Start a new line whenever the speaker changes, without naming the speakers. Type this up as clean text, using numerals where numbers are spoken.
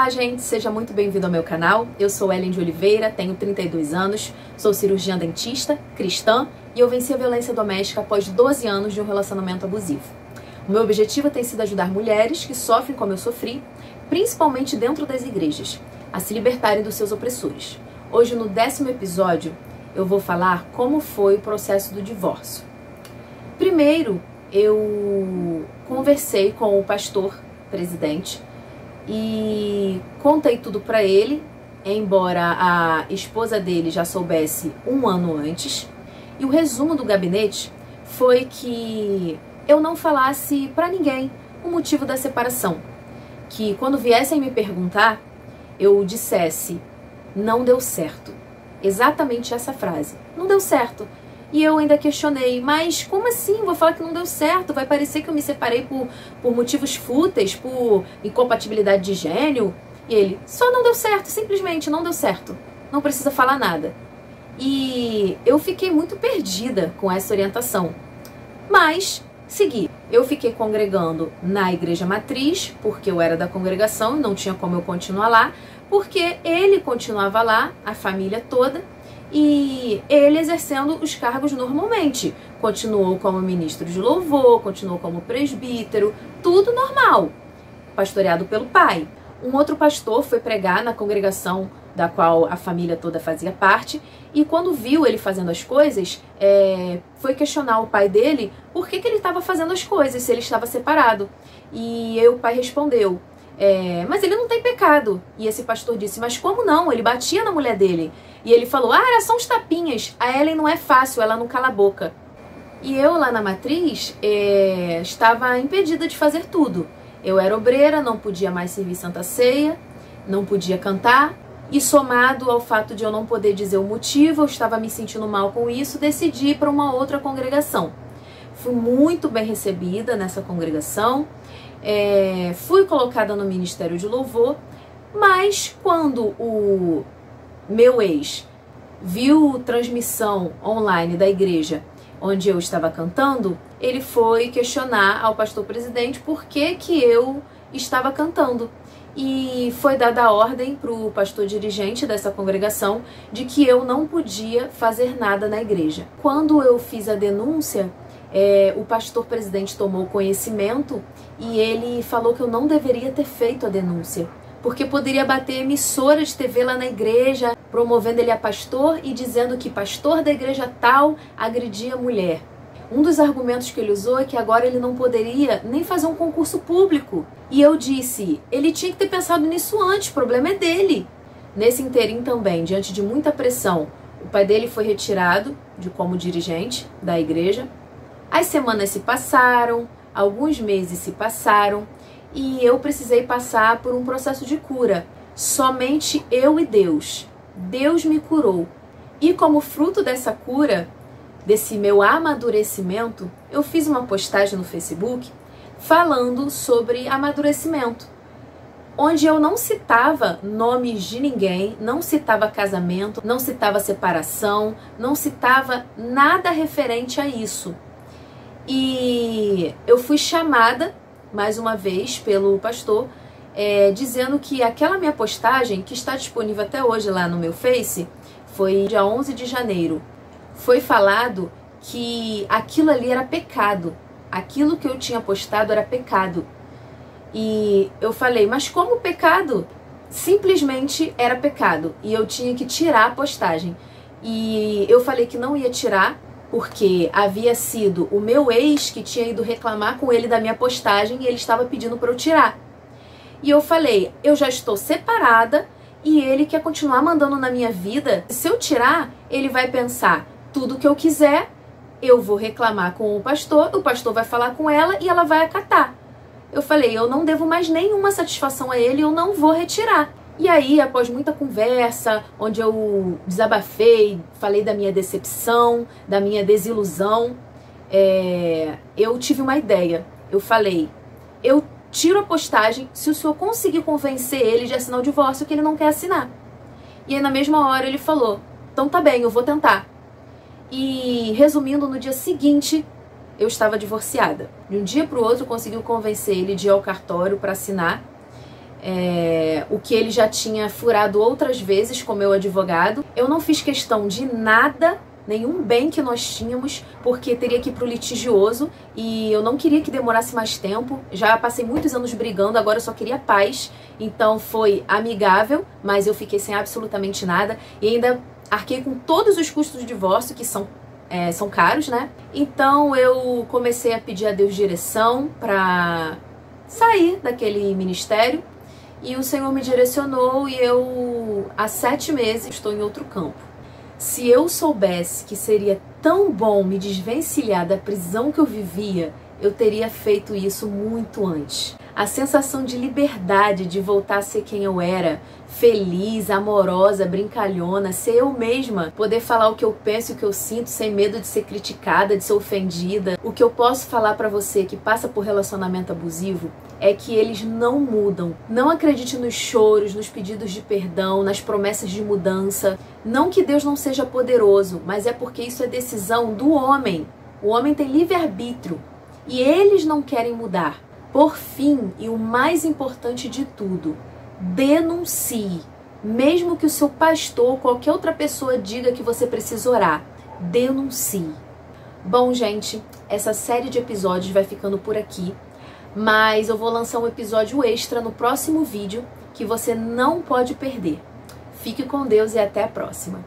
Olá, gente, seja muito bem-vindo ao meu canal. Eu sou Ellen de Oliveira, tenho 32 anos, sou cirurgiã dentista, cristã e eu venci a violência doméstica após 12 anos de um relacionamento abusivo. O meu objetivo tem sido ajudar mulheres que sofrem como eu sofri, principalmente dentro das igrejas, a se libertarem dos seus opressores. Hoje, no 10º episódio, eu vou falar como foi o processo do divórcio. Primeiro, eu conversei com o pastor presidente e contei tudo pra ele, embora a esposa dele já soubesse um ano antes. E o resumo do gabinete foi que eu não falasse pra ninguém o motivo da separação. Que quando viessem me perguntar, eu dissesse, não deu certo. Exatamente essa frase, não deu certo. E eu ainda questionei, mas como assim? Vou falar que não deu certo? Vai parecer que eu me separei por motivos fúteis, por incompatibilidade de gênio? E ele, só não deu certo, simplesmente não deu certo. Não precisa falar nada. E eu fiquei muito perdida com essa orientação. Mas segui. Eu fiquei congregando na igreja matriz, porque eu era da congregação e não tinha como eu continuar lá, porque ele continuava lá, a família toda, e ele exercendo os cargos normalmente. Continuou como ministro de louvor, continuou como presbítero, tudo normal, pastoreado pelo pai. Um outro pastor foi pregar na congregação da qual a família toda fazia parte, e quando viu ele fazendo as coisas, foi questionar o pai dele por que ele estava fazendo as coisas, se ele estava separado. E aí o pai respondeu, mas ele não tem pecado. E esse pastor disse, mas como não? Ele batia na mulher dele. E ele falou, era só uns tapinhas. A Ellen não é fácil, ela não cala a boca. E eu lá na matriz estava impedida de fazer tudo. Eu era obreira, não podia mais servir Santa Ceia, não podia cantar. E somado ao fato de eu não poder dizer o motivo, eu estava me sentindo mal com isso, decidi ir para uma outra congregação. Fui muito bem recebida nessa congregação. Fui colocada no Ministério de Louvor, mas quando o meu ex viu transmissão online da igreja onde eu estava cantando, ele foi questionar ao pastor presidente por que eu estava cantando. E foi dada a ordem para o pastor dirigente dessa congregação de que eu não podia fazer nada na igreja. Quando eu fiz a denúncia, o pastor presidente tomou conhecimento e ele falou que eu não deveria ter feito a denúncia, porque poderia bater emissora de TV lá na igreja, promovendo ele a pastor e dizendo que pastor da igreja tal agredia mulher. Um dos argumentos que ele usou é que agora ele não poderia nem fazer um concurso público. E eu disse, ele tinha que ter pensado nisso antes, o problema é dele. Nesse interim também, diante de muita pressão, o pai dele foi retirado como dirigente da igreja. As semanas se passaram, alguns meses se passaram e eu precisei passar por um processo de cura. Somente eu e Deus. Deus me curou. E como fruto dessa cura, desse meu amadurecimento, eu fiz uma postagem no Facebook falando sobre amadurecimento, onde eu não citava nomes de ninguém, não citava casamento, não citava separação, não citava nada referente a isso. E eu fui chamada, mais uma vez, pelo pastor, dizendo que aquela minha postagem, que está disponível até hoje lá no meu Face, foi dia 11 de janeiro, foi falado que aquilo ali era pecado. Aquilo que eu tinha postado era pecado. E eu falei, mas como pecado? Simplesmente era pecado. E eu tinha que tirar a postagem. E eu falei que não ia tirar, porque havia sido o meu ex que tinha ido reclamar com ele da minha postagem e ele estava pedindo para eu tirar. E eu falei, eu já estou separada e ele quer continuar mandando na minha vida. Se eu tirar, ele vai pensar, tudo que eu quiser, eu vou reclamar com o pastor vai falar com ela e ela vai acatar. Eu falei, eu não devo mais nenhuma satisfação a ele, eu não vou retirar. E aí, após muita conversa, onde eu desabafei, falei da minha decepção, da minha desilusão, eu tive uma ideia. Eu falei, eu tiro a postagem se o senhor conseguir convencer ele de assinar o divórcio que ele não quer assinar. E aí, na mesma hora, ele falou, então tá bem, eu vou tentar. E, resumindo, no dia seguinte, eu estava divorciada. De um dia para o outro, conseguiu convencer ele de ir ao cartório para assinar o que ele já tinha furado outras vezes com meu advogado. Eu não fiz questão de nada, nenhum bem que nós tínhamos, porque teria que ir pro litigioso e eu não queria que demorasse mais tempo. Já passei muitos anos brigando, agora eu só queria paz. Então foi amigável, mas eu fiquei sem absolutamente nada e ainda arquei com todos os custos do divórcio, que são caros, né? Então eu comecei a pedir a Deus direção para sair daquele ministério e o Senhor me direcionou e eu, há 7 meses, estou em outro campo. Se eu soubesse que seria tão bom me desvencilhar da prisão que eu vivia, eu teria feito isso muito antes. A sensação de liberdade, de voltar a ser quem eu era, feliz, amorosa, brincalhona, ser eu mesma, poder falar o que eu penso e o que eu sinto sem medo de ser criticada, de ser ofendida. O que eu posso falar pra você que passa por relacionamento abusivo é que eles não mudam. Não acredite nos choros, nos pedidos de perdão, nas promessas de mudança. Não que Deus não seja poderoso, mas é porque isso é decisão do homem. O homem tem livre-arbítrio e eles não querem mudar. Por fim, e o mais importante de tudo, denuncie. Mesmo que o seu pastor ou qualquer outra pessoa diga que você precisa orar, denuncie. Bom, gente, essa série de episódios vai ficando por aqui, mas eu vou lançar um episódio extra no próximo vídeo que você não pode perder. Fique com Deus e até a próxima.